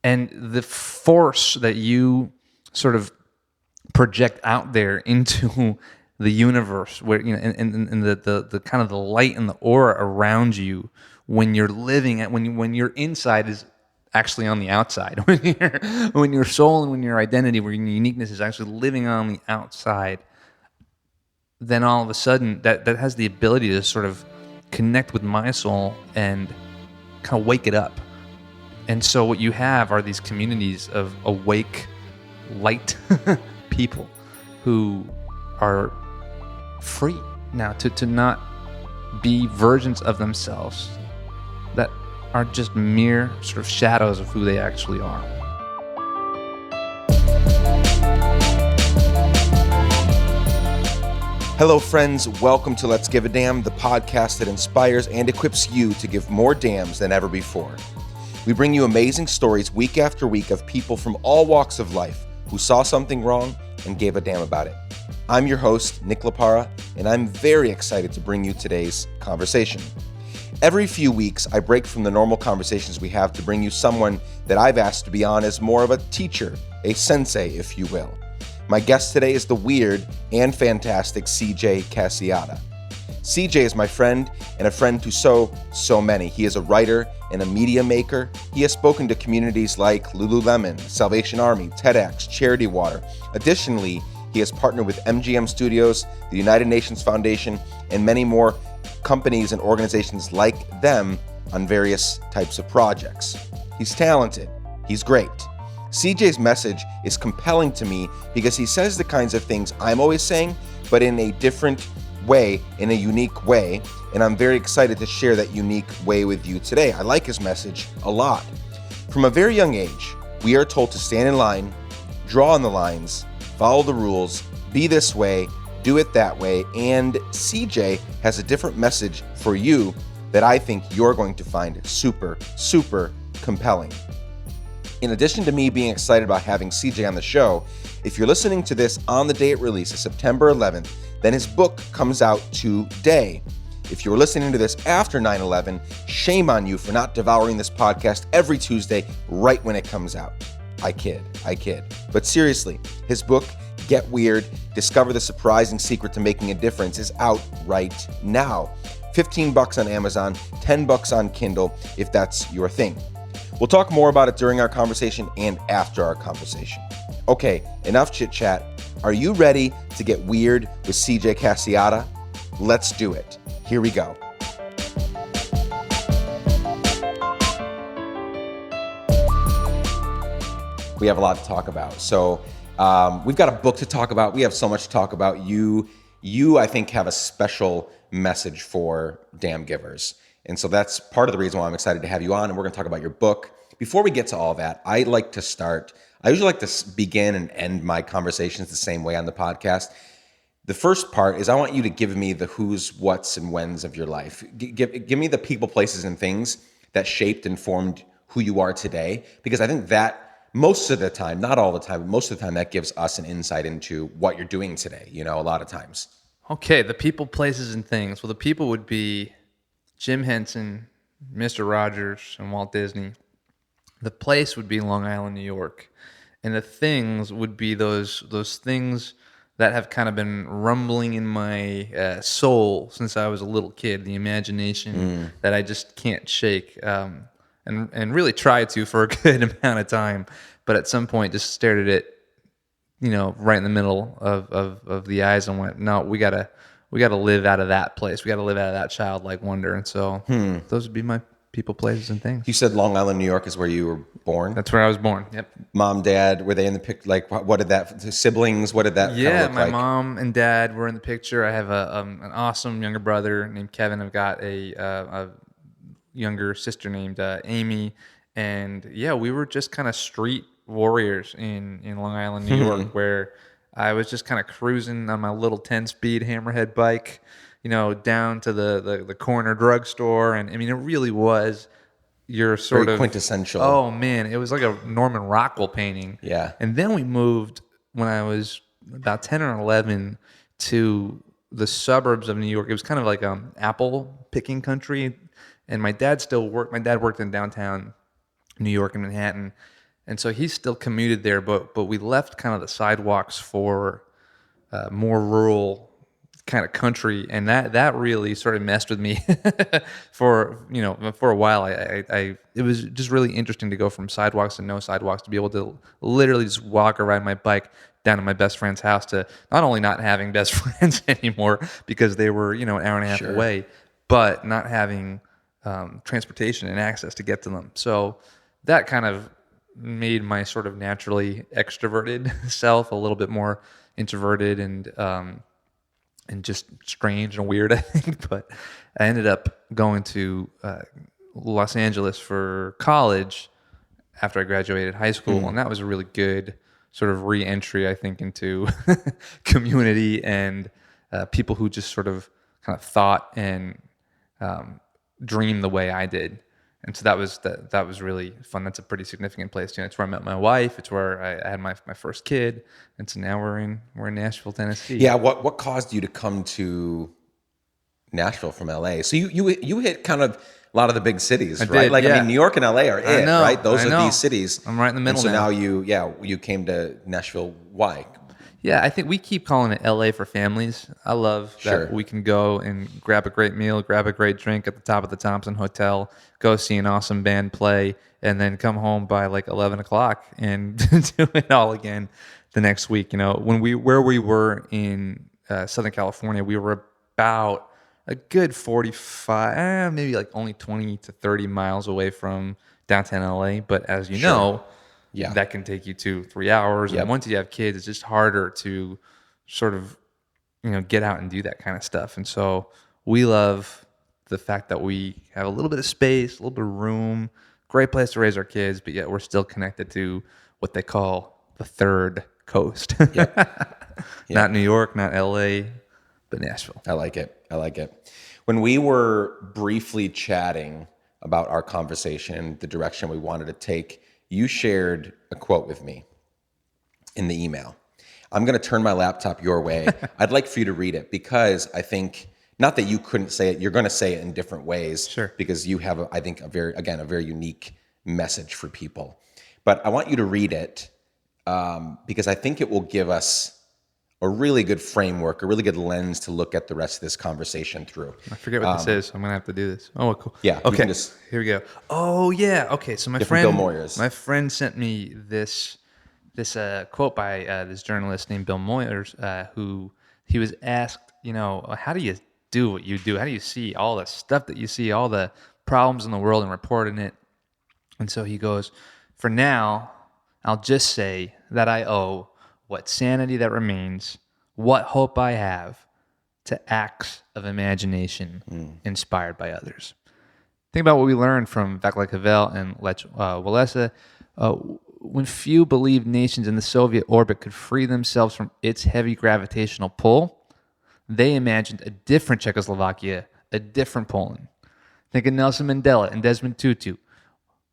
And the force that you sort of project out there into the universe, where and the kind of the light and the aura around you when you're living at when your inside is actually on the outside, when your soul and when your identity, where your uniqueness is actually living on the outside, then all of a sudden that has the ability to sort of connect with my soul and kind of wake it up. And so what you have are these communities of awake, light people who are free now to not be versions of themselves that are just mere sort of shadows of who they actually are. Hello, friends. Welcome to Let's Give a Damn, the podcast that inspires and equips you to give more damns than ever before. We bring you amazing stories week after week of people from all walks of life who saw something wrong and gave a damn about it. I'm your host, Nick Lapara, and I'm very excited to bring you today's conversation. Every few weeks, I break from the normal conversations we have to bring you someone that I've asked to be on as more of a teacher, a sensei, if you will. My guest today is the weird and fantastic CJ Casciotta. CJ is my friend and a friend to so many. He is a writer and a media maker. He has spoken to communities like Lululemon, Salvation Army, TEDx, Charity Water. Additionally, he has partnered with MGM Studios, the United Nations Foundation, and many more companies and organizations like them on various types of projects. He's talented. He's great. CJ's message is compelling to me because he says the kinds of things I'm always saying, but in a different way, in a unique way, and I'm very excited to share that unique way with you today. I like his message a lot. From a very young age, we are told to stand in line, draw on the lines, follow the rules, be this way, do it that way, and CJ has a different message for you that I think you're going to find super, super compelling. In addition to me being excited about having CJ on the show, if you're listening to this on the day it releases, September 11th, then his book comes out today. If you're listening to this after 9/11, shame on you for not devouring this podcast every Tuesday right when it comes out. I kid. But seriously, his book, Get Weird, Discover the Surprising Secret to Making a Difference, is out right now. $15 on Amazon, $10 on Kindle, if that's your thing. We'll talk more about it during our conversation and after our conversation. Okay, enough chit chat. Are you ready to get weird with CJ Casciotta? Let's do it. Here we go. We have a lot to talk about. So we've got a book to talk about. We have so much to talk about. You, I think, have a special message for damn givers. And so that's part of the reason why I'm excited to have you on, and we're going to talk about your book. Before we get to all that, I usually like to begin and end my conversations the same way on the podcast. The first part is I want you to give me the who's, what's, and when's of your life. Give me the people, places, and things that shaped and formed who you are today, because I think that most of the time, not all the time, but most of the time, that gives us an insight into what you're doing today, a lot of times. Okay, the people, places, and things. Well, the people would be Jim Henson, Mr. Rogers, and Walt Disney. The place would be Long Island, New York. And the things would be those things that have kind of been rumbling in my soul since I was a little kid, the imagination that I just can't shake, and really tried to for a good amount of time. But at some point just stared at it, right in the middle of the eyes and went, no, we gotta live out of that place. We gotta live out of that childlike wonder. And so those would be my people, places, and things. You said Long Island, New York is where you were born? That's where I was born. Yep. Mom, dad, were they in the picture? Like, what did that, siblings, what did that kind of look like? My mom and dad were in the picture. I have an awesome younger brother named Kevin. I've got a younger sister named Amy. And yeah, we were just kind of street warriors in Long Island, New York, where I was just kind of cruising on my little 10-speed hammerhead bike, down to the corner drugstore. And I mean, it really was your sort Very of quintessential. Oh man, it was like a Norman Rockwell painting. Yeah. And then we moved when I was about 10 or 11 to the suburbs of New York. It was kind of like apple picking country. And my dad worked in downtown New York and Manhattan. And so he still commuted there, but we left kind of the sidewalks for more rural kind of country, and that really sort of messed with me for a while. I it was just really interesting to go from sidewalks to no sidewalks, to be able to literally just walk or ride my bike down to my best friend's house, to not only not having best friends anymore because they were an hour and a half away, but not having transportation and access to get to them. So that kind of made my sort of naturally extroverted self a little bit more introverted and just strange and weird, I think. But I ended up going to Los Angeles for college after I graduated high school, and that was a really good sort of re-entry, I think, into community and people who just sort of kind of thought and dreamed the way I did. And so that was really fun. That's a pretty significant place. It's where I met my wife. It's where I had my first kid. And so now we're in Nashville, Tennessee. Yeah. What caused you to come to Nashville from LA? So you hit kind of a lot of the big cities, right? did, Like, yeah. I mean, New York and LA are it, know, right? Those I are know. these cities. I'm right in the middle and so now. you came to Nashville. Why? Yeah, I think we keep calling it LA for families. I love Sure. that we can go and grab a great meal, grab a great drink at the top of the Thompson Hotel, go see an awesome band play, and then come home by like 11 o'clock and do it all again the next week. Where we were in Southern California, we were about a good 45, maybe like only 20 to 30 miles away from downtown LA. But as you know, Yeah. that can take you 2-3 hours. Yep. And once you have kids, it's just harder to sort of, get out and do that kind of stuff. And so we love the fact that we have a little bit of space, a little bit of room, great place to raise our kids, but yet we're still connected to what they call the third coast. Not New York, not LA, but Nashville. I like it. When we were briefly chatting about our conversation, the direction we wanted to take, you shared a quote with me in the email. I'm going to turn my laptop your way. I'd like for you to read it because I think, not that you couldn't say it, you're going to say it in different ways. Sure. Because you have, I think, a very unique message for people. But I want you to read it because I think it will give us a really good framework, a really good lens to look at the rest of this conversation through. I forget what this is. I'm gonna have to do this. Oh, cool. Yeah. Okay. Here we go. Oh, yeah. Okay. So my friend Bill Moyers. My friend sent me this quote by this journalist named Bill Moyers, who he was asked, how do you do what you do? How do you see all the stuff that you see, all the problems in the world, and reporting it? And so he goes, for now, I'll just say that I owe what sanity that remains, what hope I have, to acts of imagination inspired by others. Think about what we learned from Václav Havel and Lech Walesa. When few believed nations in the Soviet orbit could free themselves from its heavy gravitational pull, they imagined a different Czechoslovakia, a different Poland. Think of Nelson Mandela and Desmond Tutu.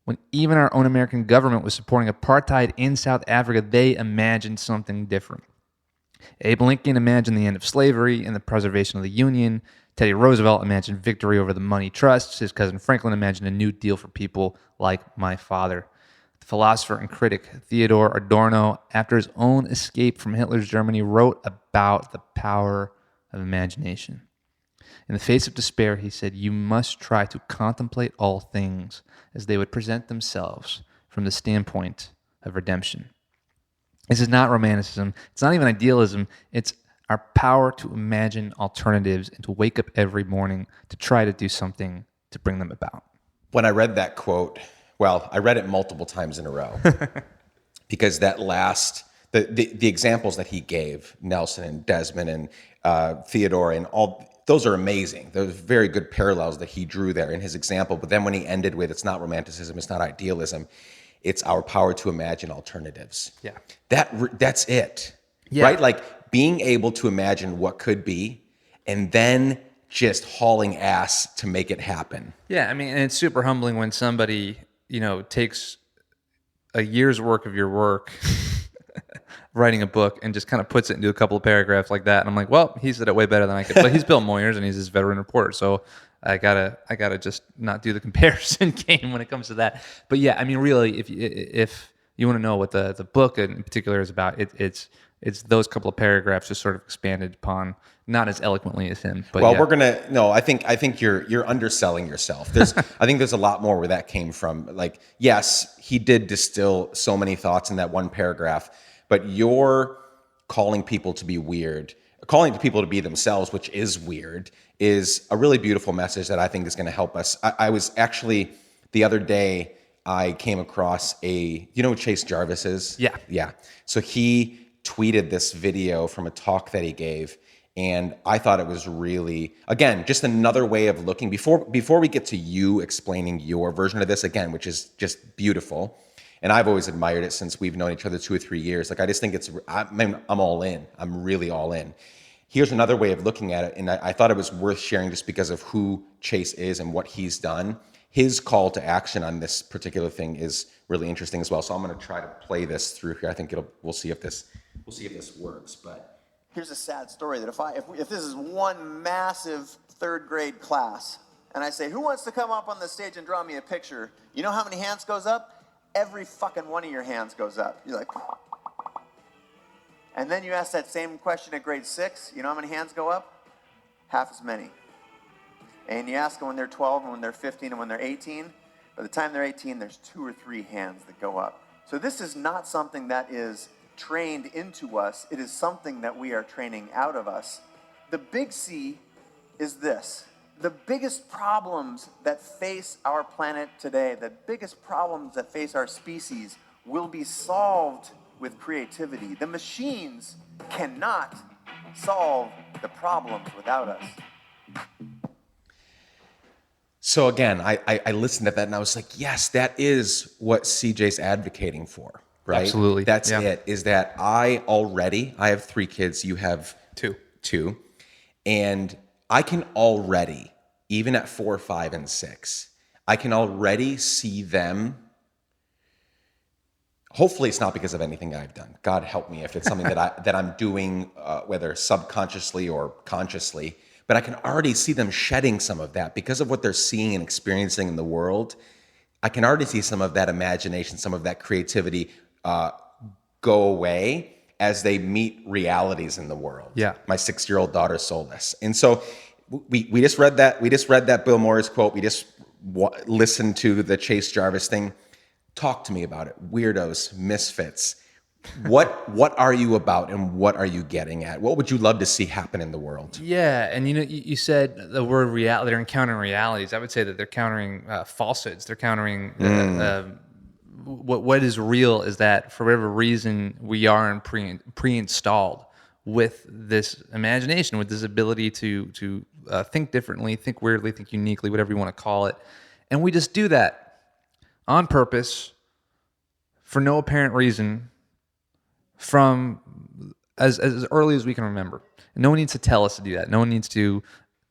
When even our own American government was supporting apartheid in South Africa, they imagined something different. Abe Lincoln imagined the end of slavery and the preservation of the Union. Teddy Roosevelt imagined victory over the money trusts. His cousin Franklin imagined a new deal for people like my father. The philosopher and critic Theodor Adorno, after his own escape from Hitler's Germany, wrote about the power of imagination. In the face of despair, he said, "You must try to contemplate all things as they would present themselves from the standpoint of redemption." This is not romanticism. It's not even idealism. It's our power to imagine alternatives and to wake up every morning to try to do something to bring them about. When I read that quote, well, I read it multiple times in a row because that last, the examples that he gave, Nelson and Desmond and Theodore and all, those are amazing. Those are very good parallels that he drew there in his example. But then when he ended with, it's not romanticism, it's not idealism, it's our power to imagine alternatives. Yeah. That's it. Yeah. Right? Like being able to imagine what could be and then just hauling ass to make it happen. Yeah, I mean, and it's super humbling when somebody, takes a year's work of your work writing a book and just kind of puts it into a couple of paragraphs like that. And I'm like, well, he said it way better than I could. But he's Bill Moyers and he's this veteran reporter. So I gotta just not do the comparison game when it comes to that. But yeah, I mean, really, if you want to know what the book in particular is about, it's those couple of paragraphs just sort of expanded upon, not as eloquently as him. But Well, yeah. no, I think you're underselling yourself. I think there's a lot more where that came from. Like, yes, he did distill so many thoughts in that one paragraph, but you're calling people to be weird, calling people to be themselves, which is weird, is a really beautiful message that I think is going to help us. I was actually, the other day, I came across you know who Chase Jarvis is? Yeah. Yeah. So he tweeted this video from a talk that he gave. And I thought it was really, again, just another way of looking. Before we get to you explaining your version of this, again, which is just beautiful. And I've always admired it since we've known each other 2 or 3 years. Like, I just think I'm all in. I'm really all in. Here's another way of looking at it. And I thought it was worth sharing just because of who Chase is and what he's done. His call to action on this particular thing is really interesting as well. So I'm going to try to play this through here. I think we'll see if this works. But here's a sad story that if this is one massive third grade class, and I say, who wants to come up on the stage and draw me a picture? You know how many hands goes up? Every fucking one of your hands goes up. You're like, and then you ask that same question at grade 6. You know how many hands go up? Half as many. And you ask them when they're 12 and when they're 15 and when they're 18. By the time they're 18, there's 2 or 3 hands that go up. So this is not something that is trained into us. It is something that we are training out of us. The big C is this. The biggest problems that face our planet today, the biggest problems that face our species will be solved with creativity. The machines cannot solve the problems without us. so again, I listened to that and I was like, yes, that is what CJ's advocating for, right? Absolutely. That's Yeah. it, is that I have 3 kids, you have 2. And I can already, even at 4, 5, and 6, I can already see them. Hopefully it's not because of anything I've done. God help me if it's something that I'm doing, whether subconsciously or consciously. But I can already see them shedding some of that because of what they're seeing and experiencing in the world. I can already see some of that imagination, some of that creativity go away as they meet realities in the world. Yeah. My 6-year-old daughter sold us. And so we just read that Bill Morris quote. We just listened to the Chase Jarvis thing. Talk to me about it. Weirdos, misfits. What are you about and what are you getting at? What would you love to see happen in the world? Yeah, and you said the word reality. They're encountering realities. I would say that they're countering falsehoods. They're countering what is real is that for whatever reason we are in pre-installed with this imagination, with this ability to think differently, think weirdly, think uniquely, whatever you want to call it, and we just do that on purpose for no apparent reason from as early as we can remember. And no one needs to tell us to do that. No one needs to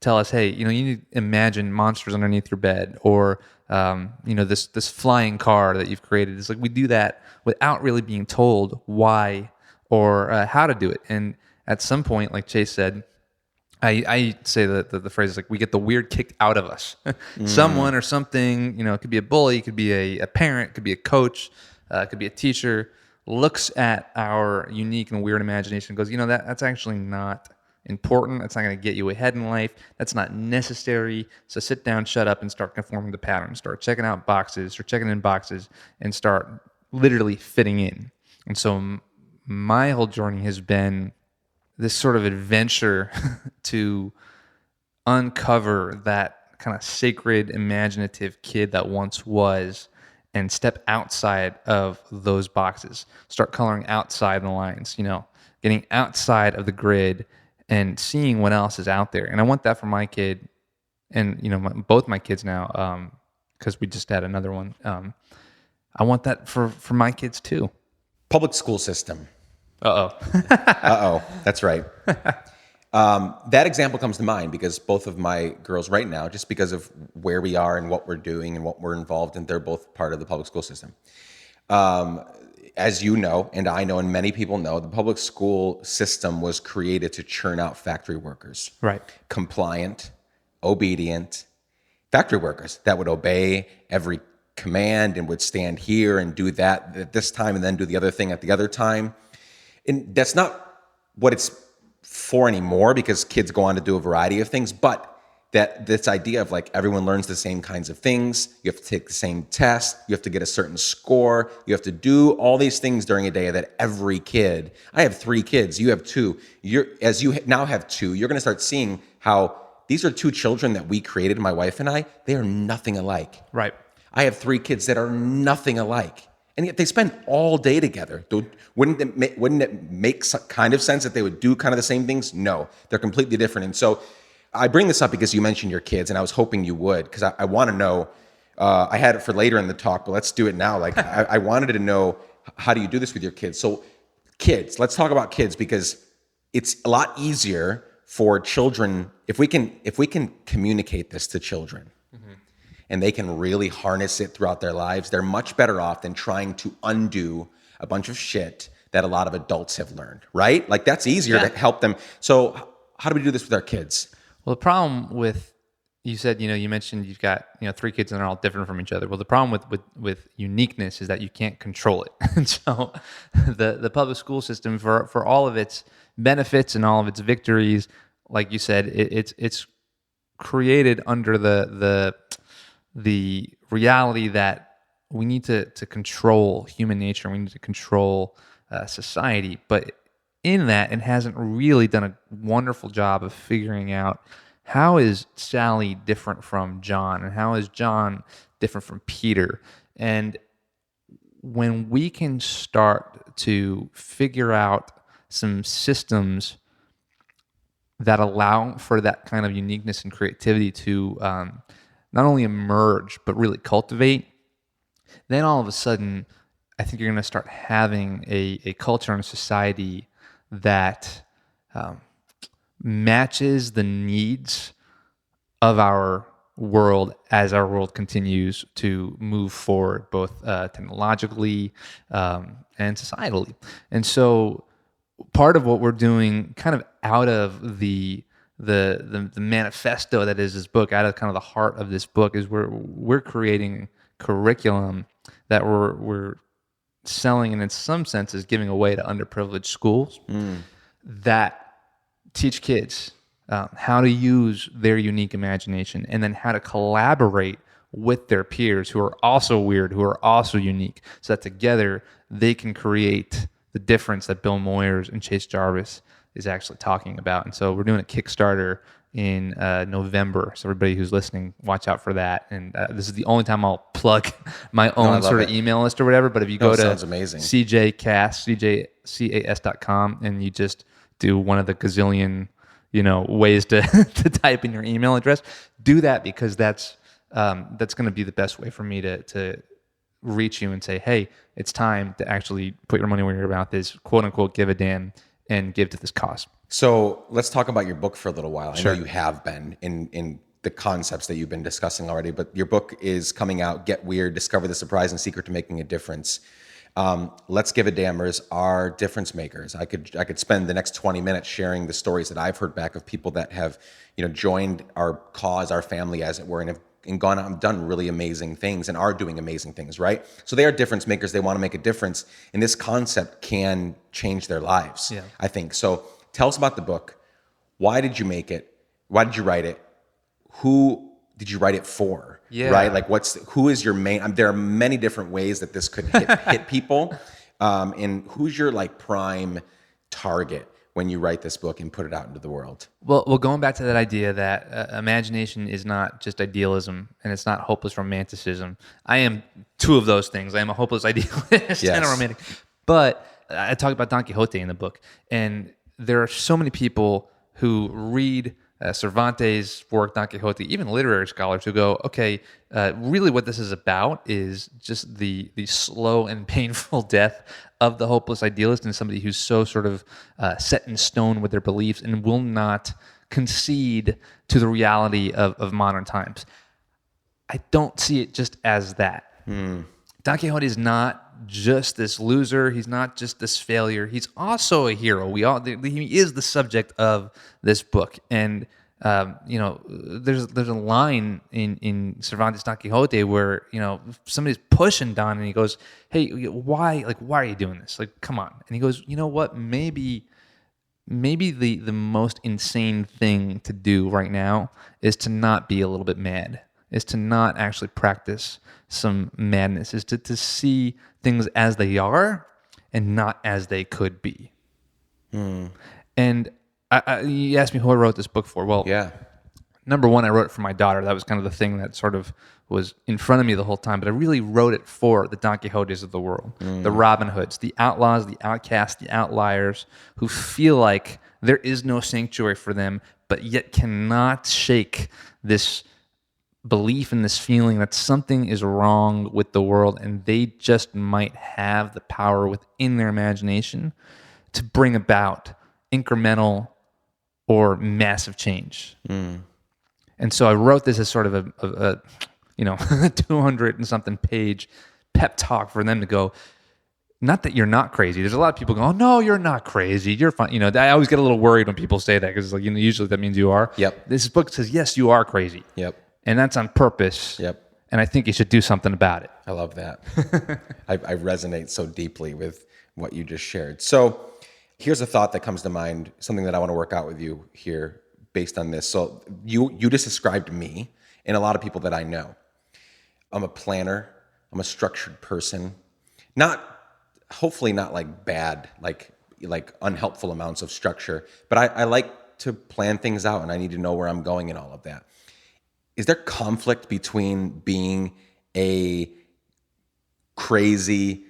tell us, hey, you need to imagine monsters underneath your bed or this flying car that you've created. It's like we do that without really being told why or how to do it. And at some point, like Chase said, I say that the phrase is like we get the weird kicked out of us. Someone or something, it could be a bully, it could be a parent, it could be a coach, it could be a teacher, looks at our unique and weird imagination and goes, that's actually not important. That's not going to get you ahead in life. That's not necessary. So sit down, shut up, and start conforming to patterns. Start checking out boxes or checking in boxes and start literally fitting in. And so my whole journey has been this sort of adventure to uncover that kind of sacred, imaginative kid that once was and step outside of those boxes. Start coloring outside the lines, getting outside of the grid and seeing what else is out there. And I want that for my kid and, both my kids now, because we just had another one. I want that for my kids too. Public school system. Uh-oh. That's right. That example comes to mind because both of my girls right now, just because of where we are and what we're doing and what we're involved in, they're both part of the public school system. As you know, and I know, and many people know, the public school system was created to churn out factory workers. Right. Compliant, obedient factory workers that would obey every command and would stand here and do that at this time and then do the other thing at the other time. And that's not what it's for anymore, because kids go on to do a variety of things. But that this idea of like everyone learns the same kinds of things, you have to take the same test, you have to get a certain score, you have to do all these things during a day that every kid, I have 3 kids, you have 2, as you now have 2, you're going to start seeing how these are 2 children that we created, my wife and I, they are nothing alike. Right. I have 3 kids that are nothing alike, and yet they spend all day together. Wouldn't it make kind of sense that they would do kind of the same things? No, they're completely different. And so I bring this up because you mentioned your kids, and I was hoping you would, because I want to know. I had it for later in the talk, but let's do it now. Like I wanted to know, how do you do this with your kids? So kids, let's talk about kids, because it's a lot easier for children if we can communicate this to children. And they can really harness it throughout their lives. They're much better off than trying to undo a bunch of shit that a lot of adults have learned, right? Like that's easier to help them. So how do we do this with our kids? Well, the problem with, you said, you mentioned you've got, 3 kids and they're all different from each other. Well, the problem with uniqueness is that you can't control it. And so the public school system, for all of its benefits and all of its victories, like you said, it's created under the reality that we need to control human nature. We need to control society. But in that, it hasn't really done a wonderful job of figuring out, how is Sally different from John, and how is John different from Peter? And when we can start to figure out some systems that allow for that kind of uniqueness and creativity to not only emerge, but really cultivate, then all of a sudden, I think you're going to start having a culture and a society that matches the needs of our world as our world continues to move forward, both technologically and societally. And so part of what we're doing kind of out of the manifesto that is this book, out of kind of the heart of this book, is we're creating curriculum that we're selling, and in some senses giving away to underprivileged schools that teach kids how to use their unique imagination, and then how to collaborate with their peers who are also weird, who are also unique, so that together they can create the difference that Bill Moyers and Chase Jarvis is actually talking about. And so we're doing a Kickstarter in November. So everybody who's listening, watch out for that. And this is the only time I'll plug my own sort of email list or whatever. But if you go to cjcast.com and you just do one of the gazillion, ways to type in your email address, do that, because that's going to be the best way for me to reach you and say, hey, it's time to actually put your money where your mouth is, quote unquote, give a damn, and give to this cause. So let's talk about your book for a little while. Sure. I know you have been in the concepts that you've been discussing already, but your book is coming out, Get Weird, Discover the Surprise and Secret to Making a Difference. Let's Give a Dammers are difference makers. I could spend the next 20 minutes sharing the stories that I've heard back of people that have, joined our cause, our family, as it were, and gone out and done really amazing things and are doing amazing things, right? So they are difference makers. They want to make a difference, and this concept can change their lives, I think. So tell us about the book. Why did you make it? Why did you write it? Who did you write it for? Yeah. Right? Like who is your main, there are many different ways that this could hit people. And who's your prime target when you write this book and put it out into the world? Well, going back to that idea that imagination is not just idealism, and it's not hopeless romanticism. I am 2 of those things. I am a hopeless idealist and a romantic. But I talk about Don Quixote in the book, and there are so many people who read Cervantes' work, Don Quixote, even literary scholars who go, okay, really what this is about is just the slow and painful death of the hopeless idealist, and somebody who's so sort of set in stone with their beliefs and will not concede to the reality of modern times. I don't see it just as that. Don Quixote is not just this loser. He's not just this failure. He's also a hero. He is the subject of this book. And There's a line in Cervantes' Don Quixote where somebody's pushing Don, and he goes, "Hey, why are you doing this? Like, come on!" And he goes, "You know what? Maybe the most insane thing to do right now is to not be a little bit mad, is to not actually practice some madness, is to see things as they are and not as they could be." And you asked me who I wrote this book for. Well, Yeah. number one, I wrote it for my daughter. That was kind of the thing that sort of was in front of me the whole time. But I really wrote it for the Don Quixotes of the world, the Robin Hoods, the outlaws, the outcasts, the outliers, who feel like there is no sanctuary for them, but yet cannot shake this belief and this feeling that something is wrong with the world, and they just might have the power within their imagination to bring about incremental or massive change. And so I wrote this as sort of a 200 and something page pep talk for them to go, not that you're not crazy. There's a lot of people going, "Oh, no, you're not crazy. You're fine." I always get a little worried when people say that because usually that means you are. Yep. This book says, yes, you are crazy. Yep. And that's on purpose. Yep. And I think you should do something about it. I love that. I resonate so deeply with what you just shared. So here's a thought that comes to mind, something that I want to work out with you here based on this. So you just described me and a lot of people that I know. I'm a planner. I'm a structured person. Hopefully not like bad, like unhelpful amounts of structure, but I like to plan things out, and I need to know where I'm going and all of that. Is there conflict between being a crazy,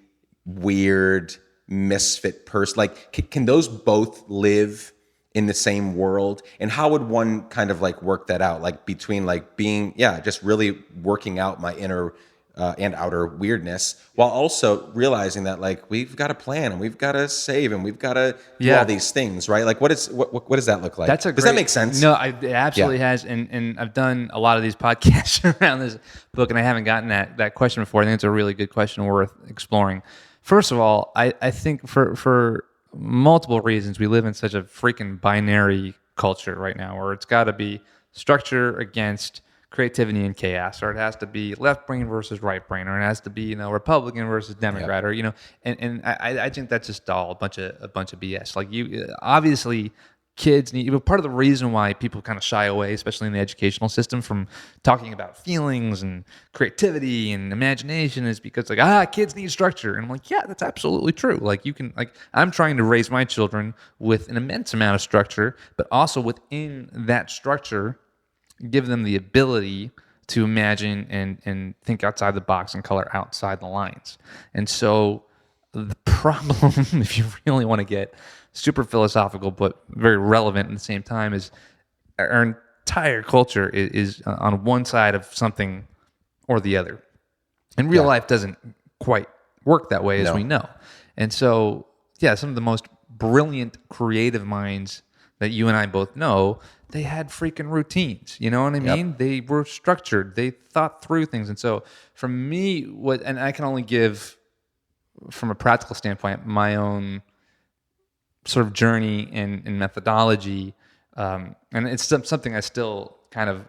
weird, misfit person? Like, can those both live in the same world? And how would one kind of like work that out? Like between like being, just really working out my inner and outer weirdness, while also realizing that like we've got to plan and we've got to save and we've got to do all these things, right? Like what does that look like? Does that make sense? No, it absolutely has. And I've done a lot of these podcasts around this book, and I haven't gotten that question before. I think it's a really good question worth exploring. First of all, I think for multiple reasons, we live in such a freaking binary culture right now where it's got to be structure against creativity and chaos, or it has to be left brain versus right brain, or it has to be Republican versus Democrat, or and I think that's just all a bunch of BS. Like obviously kids need, but part of the reason why people kind of shy away, especially in the educational system, from talking about feelings and creativity and imagination is because kids need structure. And I'm like, yeah, that's absolutely true. Like I'm trying to raise my children with an immense amount of structure, but also within that structure, give them the ability to imagine and think outside the box and color outside the lines. And so the problem, if you really want to get super philosophical but very relevant at the same time, is our entire culture is on one side of something or the other. And real life doesn't quite work that way, as we know. And so, some of the most brilliant creative minds that you and I both know, they had freaking routines. You know what I mean? Yep. They were structured. They thought through things. And so for me, and I can only give from a practical standpoint, my own sort of journey and methodology. And it's something I still kind of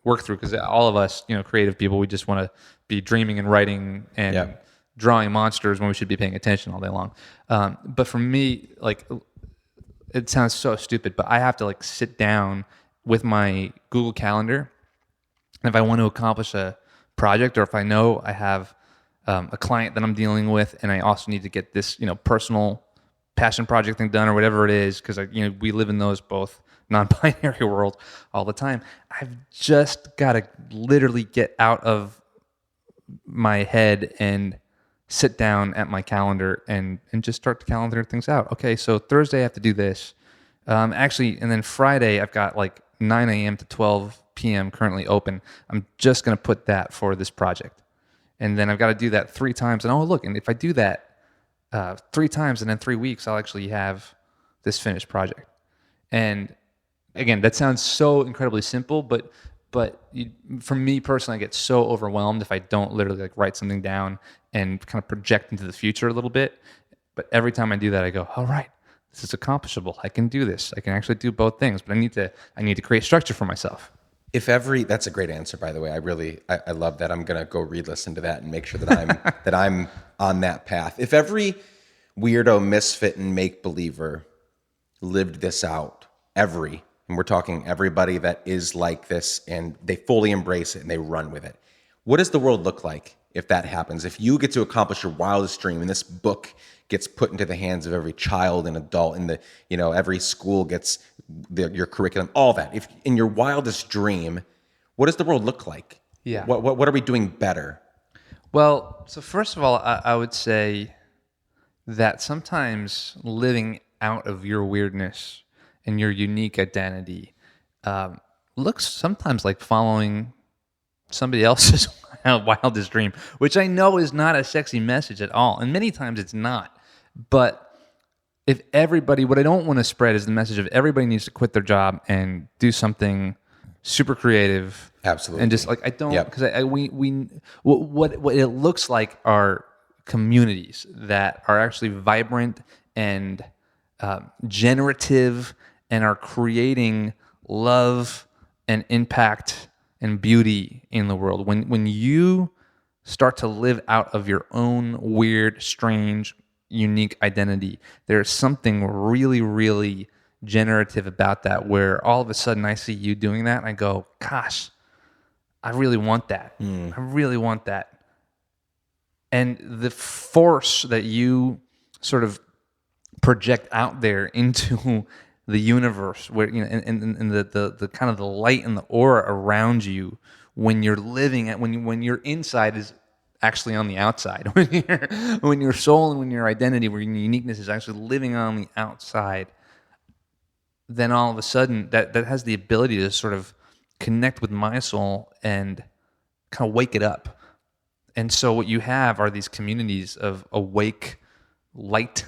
work through because all of us, creative people, we just want to be dreaming and writing and drawing monsters when we should be paying attention all day long. But for me, like, it sounds so stupid, but I have to sit down with my Google Calendar. And if I want to accomplish a project, or if I know I have a client that I'm dealing with, and I also need to get this, personal passion project thing done, or whatever it is, because we live in those both non-binary world all the time. I've just got to literally get out of my head and sit down at my calendar and just start to calendar things out. Okay, so Thursday I have to do this. Actually, and then Friday I've got 9 a.m. to 12 p.m. currently open. I'm just going to put that for this project. And then I've got to do that 3 times. And look, and if I do that 3 times and in 3 weeks, I'll actually have this finished project. And again, that sounds so incredibly simple, but for me personally, I get so overwhelmed if I don't literally write something down and kind of project into the future a little bit. But every time I do that, I go, all right, this is accomplishable. I can do this. I can actually do both things, but I need to create structure for myself. That's a great answer, by the way. I love that. I'm gonna go re-listen to that and make sure that I'm that I'm on that path. If every weirdo, misfit, and make believer lived this out, and we're talking everybody that is like this, and they fully embrace it and they run with it, what does the world look like if that happens? If you get to accomplish your wildest dream, and this book gets put into the hands of every child and adult, and every school gets your curriculum, all that. If in your wildest dream, what does the world look like? Yeah. What are we doing better? Well, so first of all, I would say that sometimes living out of your weirdness and your unique identity looks sometimes like following somebody else's wildest dream, which I know is not a sexy message at all. And many times it's not. But what I don't want to spread is the message of everybody needs to quit their job and do something super creative. Absolutely. And just like, I don't, Yep. because what it looks like are communities that are actually vibrant and generative and are creating love and impact and beauty in the world. When you start to live out of your own weird, strange, unique identity, there's something really, really generative about that, where all of a sudden I see you doing that and I go, gosh, I really want that. I really want that. And the force that you sort of project out there into the universe, where and the kind of the light and the aura around you when you're living at when your inside is actually on the outside, when your soul and when your identity, when your uniqueness is actually living on the outside, then all of a sudden that has the ability to sort of connect with my soul and kind of wake it up. And so what you have are these communities of awake, light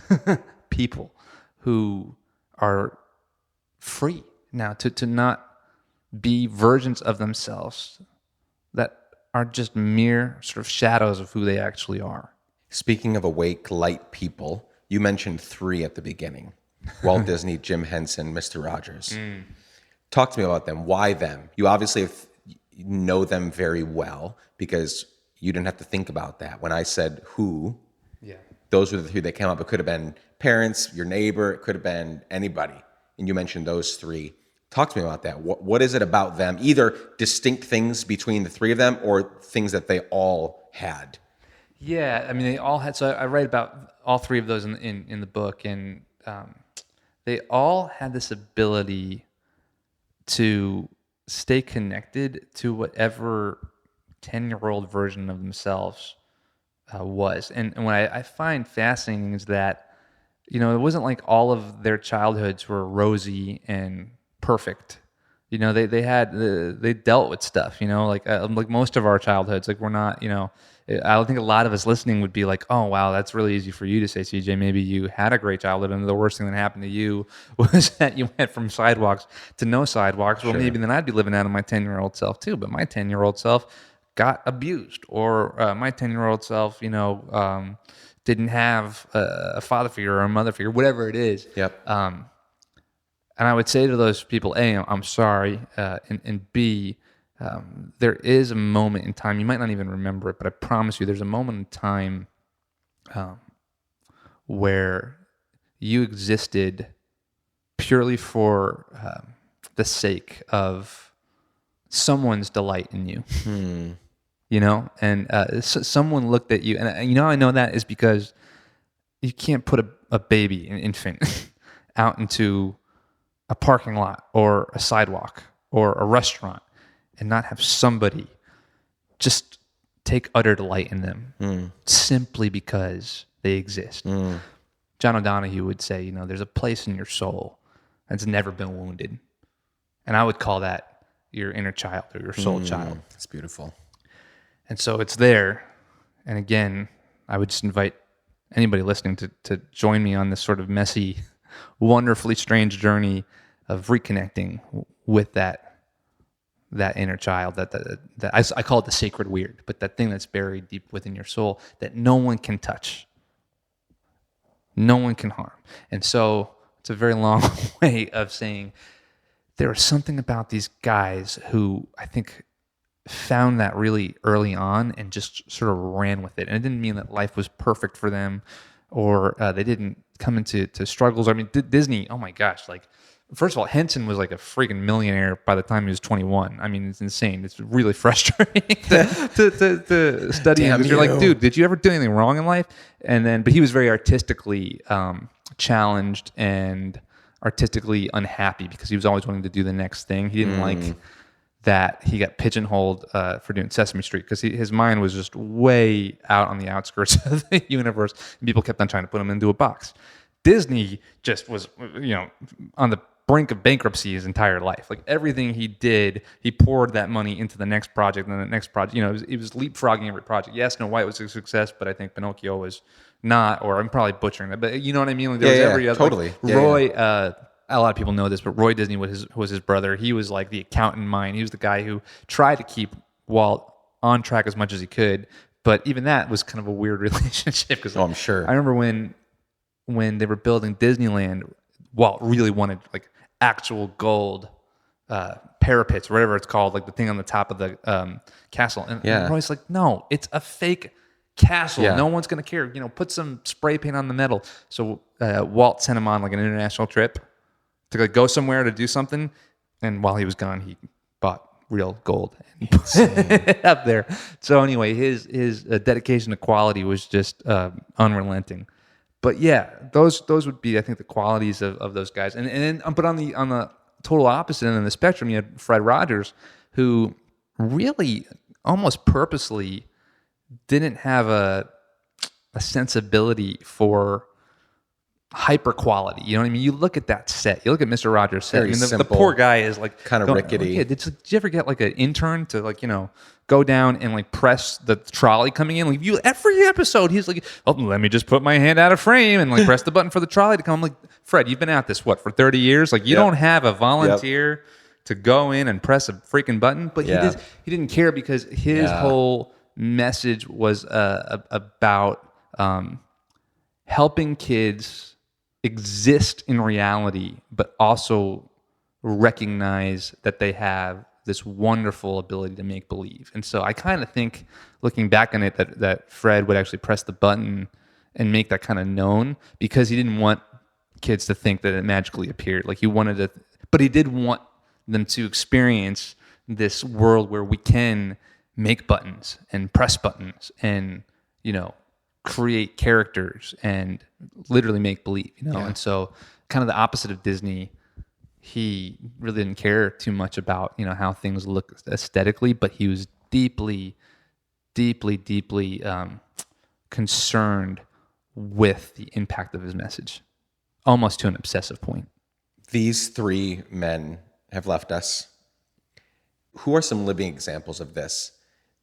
people who are free now to not be versions of themselves that are just mere sort of shadows of who they actually are. Speaking of awake, light people, you mentioned 3 at the beginning: Walt Disney, Jim Henson, Mr. Rogers. Talk to me about them. Why them? You obviously know them very well because you didn't have to think about that. When I said who, those were the 3 that came up. It could have been parents, your neighbor, it could have been anybody. And you mentioned those 3. Talk to me about that. What is it about them? Either distinct things between the 3 of them or things that they all had. Yeah, I mean, they all had. So I write about all 3 of those in the book, and they all had this ability to stay connected to whatever 10-year-old version of themselves was. And what I find fascinating is that, it wasn't like all of their childhoods were rosy and perfect. They dealt with stuff, like most of our childhoods. Like, we're not, I think a lot of us listening would be like, oh, wow, that's really easy for you to say, CJ. Maybe you had a great childhood and the worst thing that happened to you was that you went from sidewalks to no sidewalks. Well, maybe then I'd be living out of my 10-year-old self too. But my 10-year-old self got abused, or my 10-year-old self, didn't have a father figure or a mother figure, whatever it is. Yep. And I would say to those people, A, I'm sorry, and B, there is a moment in time, you might not even remember it, but I promise you there's a moment in time where you existed purely for the sake of someone's delight in you. And someone looked at you, and I know that is because you can't put a baby, an infant, out into a parking lot or a sidewalk or a restaurant and not have somebody just take utter delight in them simply because they exist. John O'Donohue would say, there's a place in your soul that's never been wounded. And I would call that your inner child or your soul child. It's beautiful. And so it's there. And again, I would just invite anybody listening to join me on this sort of messy, wonderfully strange journey of reconnecting with that inner child, that I call it the sacred weird, but that thing that's buried deep within your soul that no one can touch, no one can harm. And so It's a very long way of saying there was something about these guys who I think found that really early on and just sort of ran with it. And it didn't mean that life was perfect for them or they didn't come into struggles. I mean, Disney, oh my gosh, like, first of all, Henson was like a freaking millionaire by the time he was 21. I mean, it's insane. It's really frustrating to study him. Damn Because you're like, you. dude, did you ever do anything wrong in life? And then, but he was very artistically challenged and artistically unhappy because he was always wanting to do the next thing. He didn't like that he got pigeonholed for doing Sesame Street because his mind was just way out on the outskirts of the universe, and people kept on trying to put him into a box. Disney just was, on the brink of bankruptcy his entire life. Like everything he did, he poured that money into the next project and the next project. It was leapfrogging every project. Yes, Snow White was a success, but I think Pinocchio was not, or I'm probably butchering that, but you know what I mean? Like there was every other, totally. like Yeah, Roy, a lot of people know this, but Roy Disney was his brother. He was like the accountant mind. He was the guy who tried to keep Walt on track as much as he could, but even that was kind of a weird relationship. Because I'm sure. I remember when they were building Disneyland, Walt really wanted like actual gold parapets, whatever it's called, like the thing on the top of the castle. And Roy's like, no, it's a fake castle. Yeah. No one's gonna care. Put some spray paint on the metal. So Walt sent him on like an international trip to like go somewhere to do something, and while he was gone, he bought real gold and put it up there. So anyway, his dedication to quality was just unrelenting. But yeah, those would be, I think, the qualities of those guys. And then, but on the total opposite end of the spectrum, you had Fred Rogers, who really almost purposely didn't have a sensibility for hyper quality. You know what I mean? You look at that set. You look at Mr. Rogers' set. Very the simple, poor guy is like kind of rickety. Yeah, did you ever get like an intern to like go down and like press the trolley coming in? Like every episode, he's like, "Oh, let me just put my hand out of frame and like press the button for the trolley to come." I'm like, Fred, you've been at this for 30 years? Like you don't have a volunteer to go in and press a freaking button. But he didn't care because his whole message was about helping kids exist in reality, but also recognize that they have this wonderful ability to make believe. And so I kind of think, looking back on it, that Fred would actually press the button and make that kind of known because he didn't want kids to think that it magically appeared. Like he wanted to, but he did want them to experience this world where we can make buttons and press buttons and, create characters and literally make believe, And so kind of the opposite of Disney, he really didn't care too much about, how things look aesthetically, but he was deeply, deeply, deeply concerned with the impact of his message, almost to an obsessive point. These three men have left us. Who are some living examples of this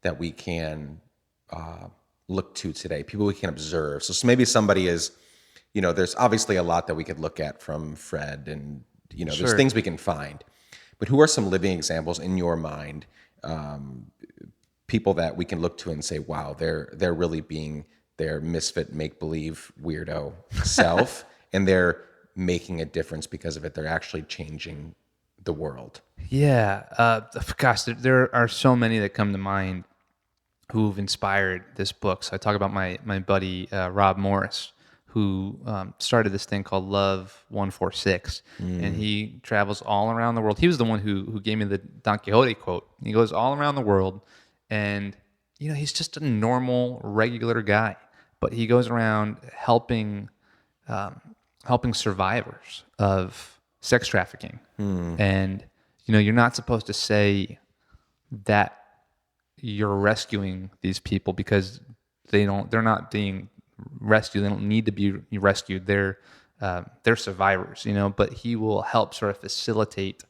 that we can look to today, people we can observe? So maybe somebody is, there's obviously a lot that we could look at from Fred and, there's things we can find. But who are some living examples in your mind, people that we can look to and say, wow, they're really being their misfit, make-believe, weirdo self, and they're making a difference because of it. They're actually changing the world. Yeah. Gosh, there are so many that come to mind who've inspired this book. So I talk about my buddy Rob Morris, who started this thing called Love 146, and he travels all around the world. He was the one who gave me the Don Quixote quote. He goes all around the world, and he's just a normal, regular guy, but he goes around helping survivors of sex trafficking. And you're not supposed to say that you're rescuing these people because they're not being rescued. They don't need to be rescued. They're survivors, but he will help sort of facilitate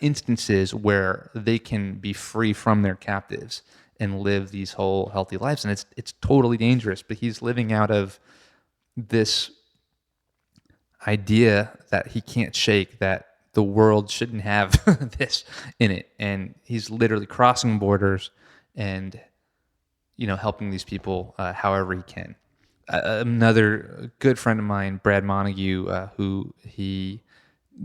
instances where they can be free from their captives and live these whole healthy lives. And it's totally dangerous, but he's living out of this idea that he can't shake, that the world shouldn't have this in it. And he's literally crossing borders and, helping these people however he can. another good friend of mine, Brad Montague, who he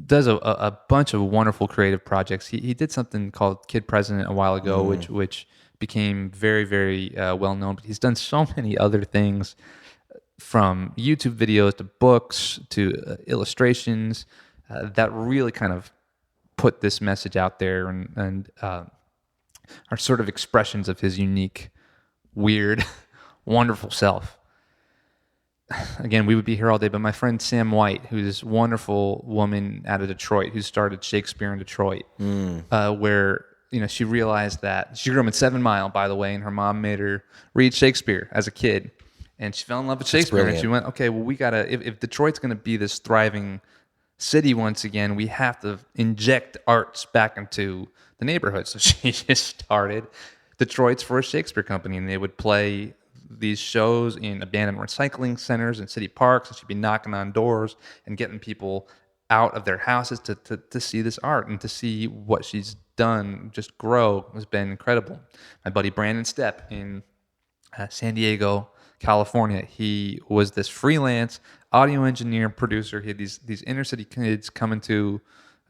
does a bunch of wonderful creative projects. He did something called Kid President a while ago, which became very, very well known. But he's done so many other things, from YouTube videos to books to illustrations, that really kind of put this message out there, and are sort of expressions of his unique, weird, wonderful self. Again, we would be here all day, but my friend Sam White, who's this wonderful woman out of Detroit who started Shakespeare in Detroit, where she realized that she grew up in 7 Mile, by the way, and her mom made her read Shakespeare as a kid, and she fell in love with Shakespeare. And she went, okay, well, we gotta, if Detroit's gonna be this thriving city once again, we have to inject arts back into the neighborhood. So she just started Detroit's first Shakespeare company, and they would play these shows in abandoned recycling centers and city parks, and she'd be knocking on doors and getting people out of their houses to see this art and to see what she's done just grow has been incredible. My buddy Brandon Stepp in San Diego, California, he was this freelance audio engineer, producer. He had these inner city kids coming to,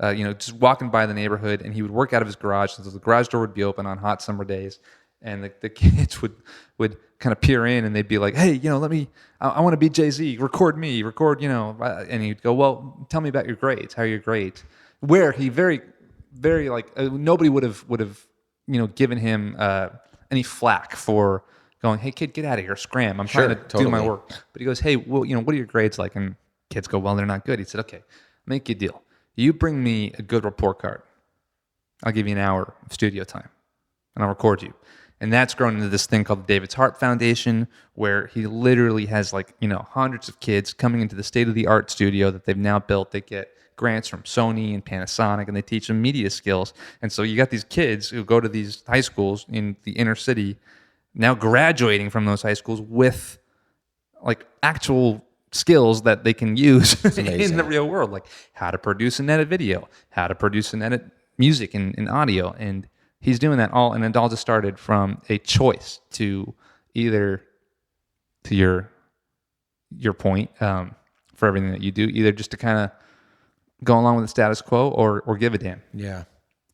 just walking by the neighborhood, and he would work out of his garage. So the garage door would be open on hot summer days, and the kids would kind of peer in, and they'd be like, hey, I want to be Jay-Z, record me, and he'd go, well, tell me about your grades. How are your grades? Where he very, very nobody would have given him any flack for going, hey kid, get out of here, scram. I'm trying to do my work. But he goes, hey, well, what are your grades like? And kids go, well, they're not good. He said, okay, make you a deal. You bring me a good report card. I'll give you an hour of studio time, and I'll record you. And that's grown into this thing called the David's Hart Foundation, where he literally has hundreds of kids coming into the state-of-the-art studio that they've now built. They get grants from Sony and Panasonic, and they teach them media skills. And so you got these kids who go to these high schools in the inner city, now graduating from those high schools with actual skills that they can use in the real world, like how to produce and edit video, how to produce and edit music and audio. And he's doing that all, and it all just started from a choice to either, to your point, for everything that you do, either just to kind of go along with the status quo or give a damn. Yeah.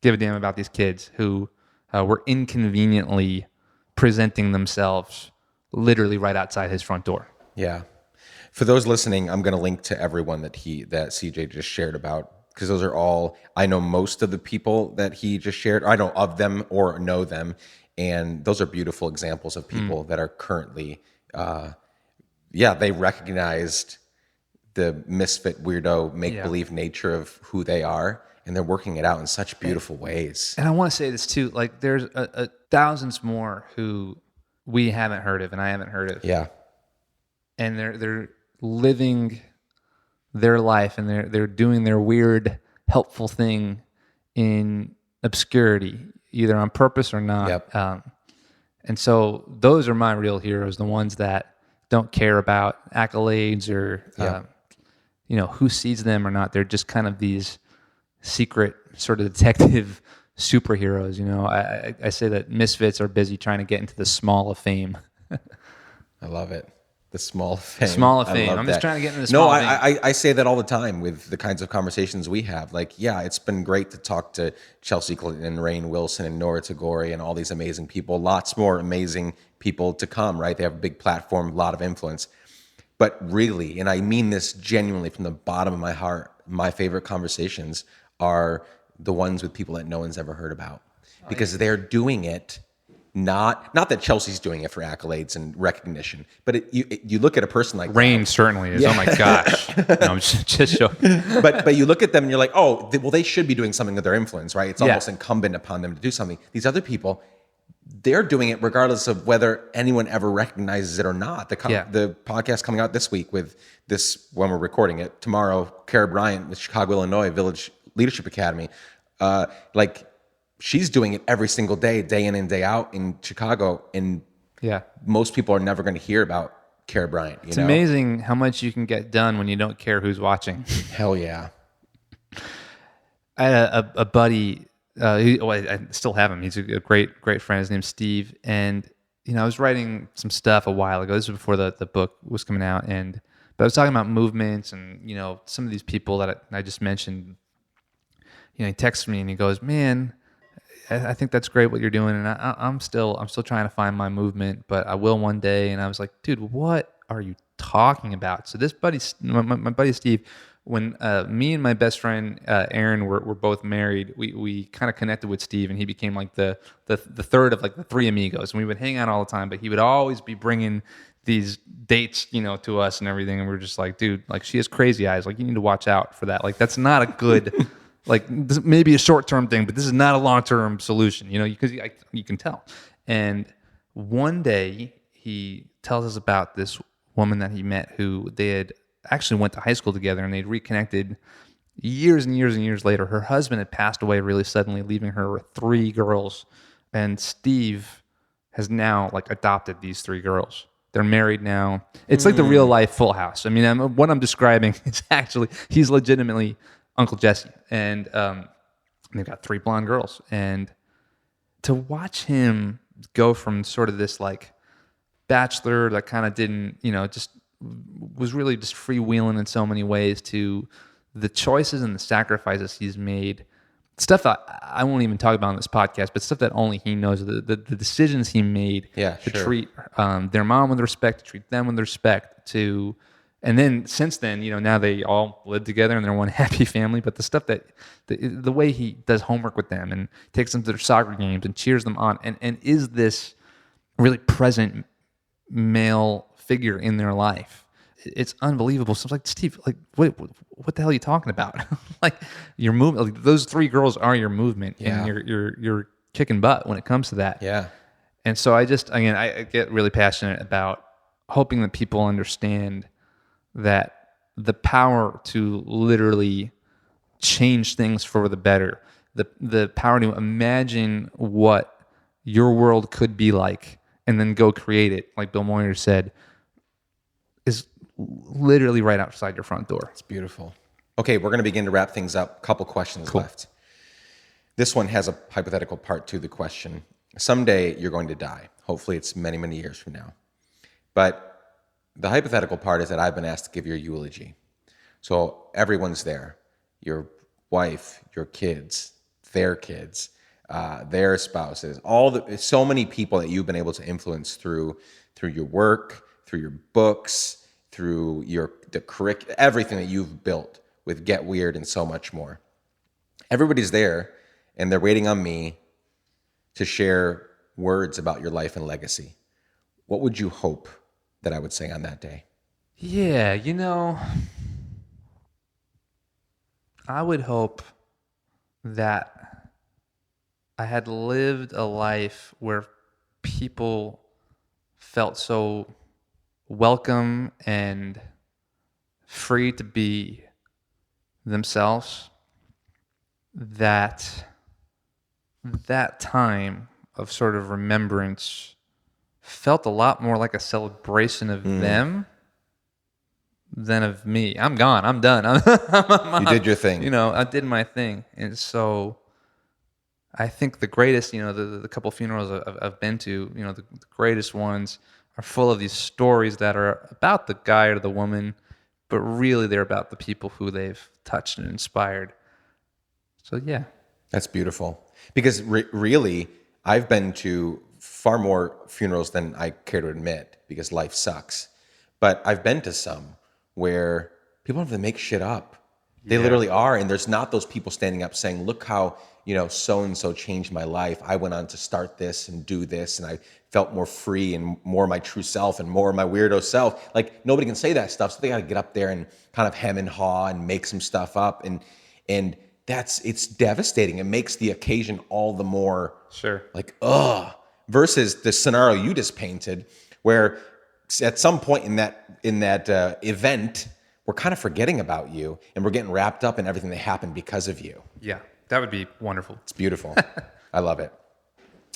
Give a damn about these kids who were inconveniently presenting themselves literally right outside his front door. Yeah. For those listening, I'm going to link to everyone that CJ just shared about, because those are all, I know most of the people that he just shared. I know of them or know them. And those are beautiful examples of people that are currently, they recognized the misfit, weirdo, make-believe nature of who they are, and they're working it out in such beautiful ways. And I want to say this too, there's thousands more who we haven't heard of and I haven't heard of. Yeah. And they're living their life, and they're doing their weird, helpful thing in obscurity, either on purpose or not. Yep. And so those are my real heroes, the ones that don't care about accolades or who sees them or not. They're just kind of these secret sort of detective superheroes. I say that misfits are busy trying to get into the small of fame. I love it. The small of fame. Small of fame. I'm just trying to get into the small of fame. I say that all the time with the kinds of conversations we have. It's been great to talk to Chelsea Clinton and Rainn Wilson and Nora Tagore and all these amazing people. Lots more amazing people to come, right? They have a big platform, a lot of influence. But really, and I mean this genuinely from the bottom of my heart, my favorite conversations are the ones with people that no one's ever heard about. Because they're doing it, not that Chelsea's doing it for accolades and recognition, but you look at a person like Rainn certainly is. Yeah. Oh my gosh. No, I'm just joking. But you look at them and you're like, oh, they should be doing something with their influence, right? It's almost incumbent upon them to do something. These other people, they're doing it regardless of whether anyone ever recognizes it or not. The podcast coming out this week with this, when we're recording it, tomorrow, Cara Bryant with Chicago, Illinois Village Leadership Academy, she's doing it every single day in and day out in Chicago. And most people are never going to hear about Cara Bryant. It's amazing how much you can get done when you don't care who's watching. Hell yeah. I had a buddy, I still have him. He's a great friend. His name's Steve. And I was writing some stuff a while ago. This was before the book was coming out, but I was talking about movements and some of these people that I just mentioned. He texted me and he goes, "Man, I think that's great what you're doing, and I'm still trying to find my movement, but I will one day." And I was like, "Dude, what are you talking about?" So this buddy, my buddy Steve, when me and my best friend Aaron were both married, we kind of connected with Steve, and he became like the third of like the three amigos, and we would hang out all the time. But he would always be bringing these dates, to us and everything, and we were just like, "Dude, like she has crazy eyes. Like you need to watch out for that. Like that's not a good." Like this may be a short-term thing, but this is not a long-term solution, because you can tell. And one day he tells us about this woman that he met who they had actually went to high school together, and they'd reconnected years and years and years later. Her husband had passed away really suddenly, leaving her with 3 girls. And Steve has now like adopted these 3 girls. They're married now. It's like the real life Full House. I mean, what I'm describing is actually, he's legitimately Uncle Jesse, and they've got 3 blonde girls. And to watch him go from sort of this like bachelor that kind of didn't, just was really just freewheeling in so many ways, to the choices and the sacrifices he's made, stuff that I won't even talk about on this podcast, but stuff that only he knows, the decisions he made to treat their mom with respect, to treat them with respect, and then since then, now they all live together and they're one happy family. But the stuff that the way he does homework with them and takes them to their soccer games and cheers them on, and is this really present male figure in their life, it's unbelievable. So I'm like, Steve, like what the hell are you talking about? Like your movement, like those 3 girls are your movement, and you're kicking butt when it comes to that. Yeah. And so I get really passionate about hoping that people understand that the power to literally change things for the better, the power to imagine what your world could be like and then go create it, like Bill Moyer said, is literally right outside your front door. It's beautiful. Okay, we're going to begin to wrap things up. A couple questions left. This one has a hypothetical part to the question. Someday you're going to die. Hopefully it's many, many years from now. But the hypothetical part is that I've been asked to give your eulogy. So everyone's there. Your wife, your kids, their spouses, so many people that you've been able to influence through your work, through your books, through the curriculum, everything that you've built with Get Weird and so much more. Everybody's there, and they're waiting on me to share words about your life and legacy. What would you hope that I would say on that day? Yeah, I would hope that I had lived a life where people felt so welcome and free to be themselves, that time of sort of remembrance felt a lot more like a celebration of them than of me. I'm gone. I'm done. You did your thing. I did my thing. And so I think the greatest, the couple funerals I've been to, the greatest ones are full of these stories that are about the guy or the woman, but really they're about the people who they've touched and inspired. So, yeah. That's beautiful. Because really, I've been to far more funerals than I care to admit, because life sucks. But I've been to some where people have to make shit up. They literally are. And there's not those people standing up saying, look how, so-and-so changed my life. I went on to start this and do this, and I felt more free and more my true self and more my weirdo self. Like, nobody can say that stuff. So they got to get up there and kind of hem and haw and make some stuff up. And it's devastating. It makes the occasion all the more like, ugh, versus the scenario you just painted, where at some point in that event, we're kind of forgetting about you and we're getting wrapped up in everything that happened because of you. Yeah, that would be wonderful. It's beautiful. I love it.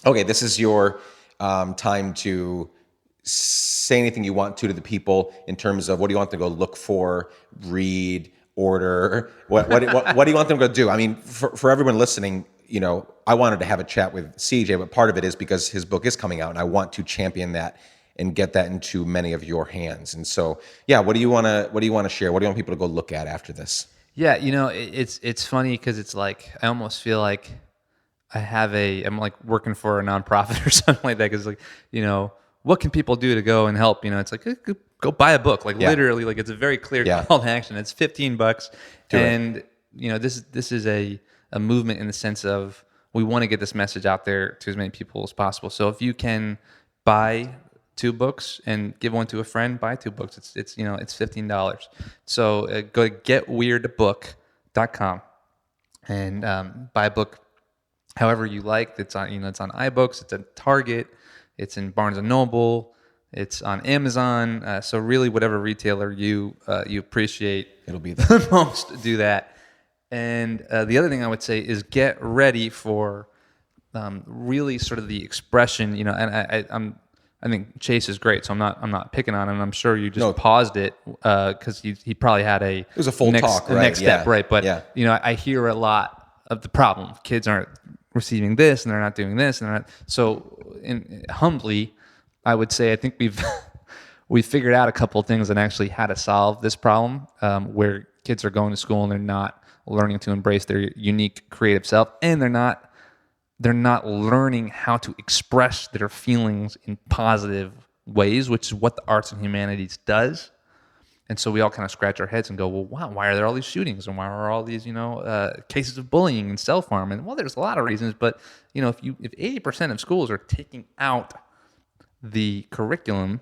Okay, this is your time to say anything you want to the people in terms of what do you want them to go look for, read, order. What do you want them to go do? I mean, for everyone listening, I wanted to have a chat with CJ, but part of it is because his book is coming out and I want to champion that and get that into many of your hands. And so, yeah, what do you want to share? What do you want people to go look at after this? Yeah, it's funny because it's like I almost feel like I'm like working for a nonprofit or something like that. Because what can people do to go and help? It's like go buy a book. Like literally, like it's a very clear call to action. It's $15, and this is a movement in the sense of we want to get this message out there to as many people as possible. So if you can buy 2 books and give one to a friend, buy 2 books. It's $15. So go to getweirdbook.com and buy a book however you like. It's on iBooks, it's at Target, it's in Barnes and Noble, it's on Amazon. So really, whatever retailer you appreciate, it'll be there. The most. Do that. And the other thing I would say is get ready for really sort of the expression. And I think Chase is great, so I'm not picking on him. I'm sure you just paused it because he probably had it was a full talk, right? Next step, right? But I hear a lot of the problem. Kids aren't receiving this, and they're not doing this, and they're not. So, humbly, I would say I think we've figured out a couple of things on actually how to solve this problem, where kids are going to school and they're not learning to embrace their unique creative self, and they're not learning how to express their feelings in positive ways, which is what the arts and humanities does. And so we all kind of scratch our heads and go, well, wow, why are there all these shootings? And why are all these, cases of bullying and self-harm? And well, there's a lot of reasons, but if 80% of schools are taking out the curriculum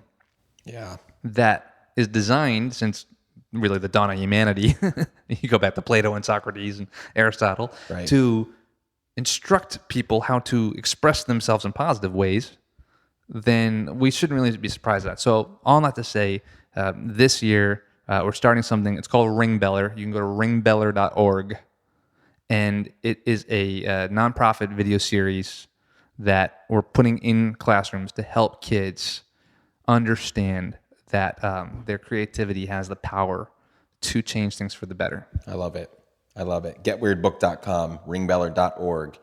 that is designed since really the dawn of humanity, you go back to Plato and Socrates and Aristotle, to instruct people how to express themselves in positive ways, then we shouldn't really be surprised at that. So all that to say, this year we're starting something. It's called Ringbeller. You can go to ringbeller.org, and it is a nonprofit video series that we're putting in classrooms to help kids understand that their creativity has the power to change things for the better. I love it. Getweirdbook.com, ringbeller.org.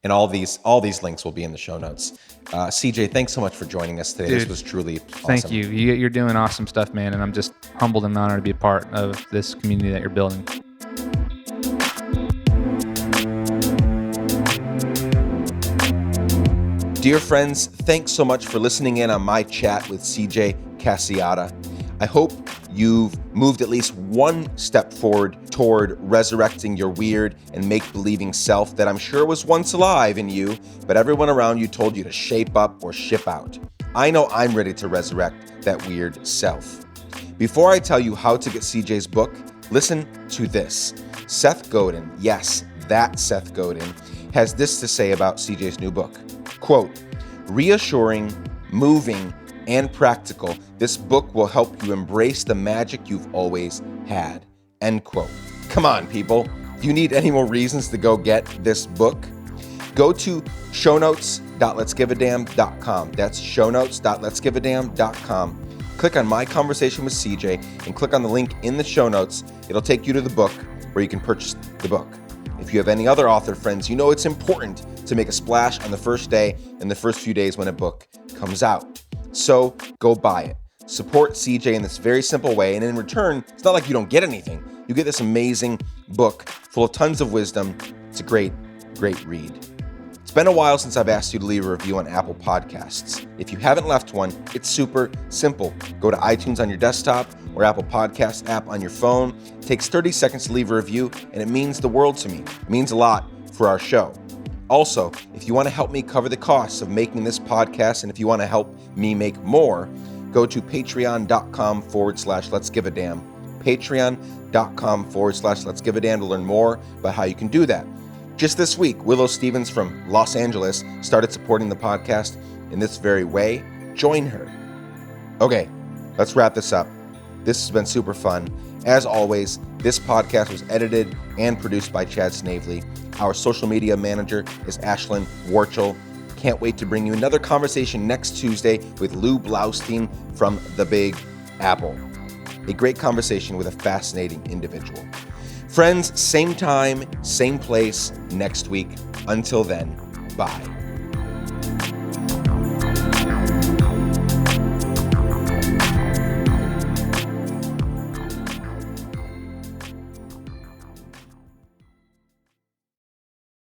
And all these links will be in the show notes. CJ, thanks so much for joining us today. Dude, this was truly awesome. Thank you. You're doing awesome stuff, man. And I'm just humbled and honored to be a part of this community that you're building. Dear friends, thanks so much for listening in on my chat with CJ Casciotta. I hope you've moved at least one step forward toward resurrecting your weird and make-believing self that I'm sure was once alive in you, but everyone around you told you to shape up or ship out. I know I'm ready to resurrect that weird self. Before I tell you how to get CJ's book, listen to this. Seth Godin, yes, that Seth Godin, has this to say about CJ's new book. Quote, reassuring, moving, and practical, this book will help you embrace the magic you've always had. End quote. Come on, people. If you need any more reasons to go get this book, go to shownotes.letsgiveadamn.com. That's shownotes.letsgiveadamn.com. Click on my conversation with CJ and click on the link in the show notes. It'll take you to the book where you can purchase the book. If you have any other author friends, you know it's important to make a splash on the first day and the first few days when a book comes out. So go buy it. Support CJ in this very simple way, and in return, it's not like you don't get anything. You get this amazing book full of tons of wisdom. It's a great, great read. It's been a while since I've asked you to leave a review on Apple Podcasts. If you haven't left one, it's super simple. Go to iTunes on your desktop or Apple Podcast app on your phone. It takes 30 seconds to leave a review, and it means the world to me. It means a lot for our show. Also, if you want to help me cover the costs of making this podcast, and if you want to help me make more, go to patreon.com/letsgiveadamn. Patreon.com/letsgiveadamn to learn more about how you can do that. Just this week, Willow Stevens from Los Angeles started supporting the podcast in this very way. Join her. Okay, let's wrap this up. This has been super fun. As always, this podcast was edited and produced by Chad Snavely. Our social media manager is Ashlyn Warchel. Can't wait to bring you another conversation next Tuesday with Lou Blaustein from The Big Apple. A great conversation with a fascinating individual. Friends, same time, same place next week. Until then, bye.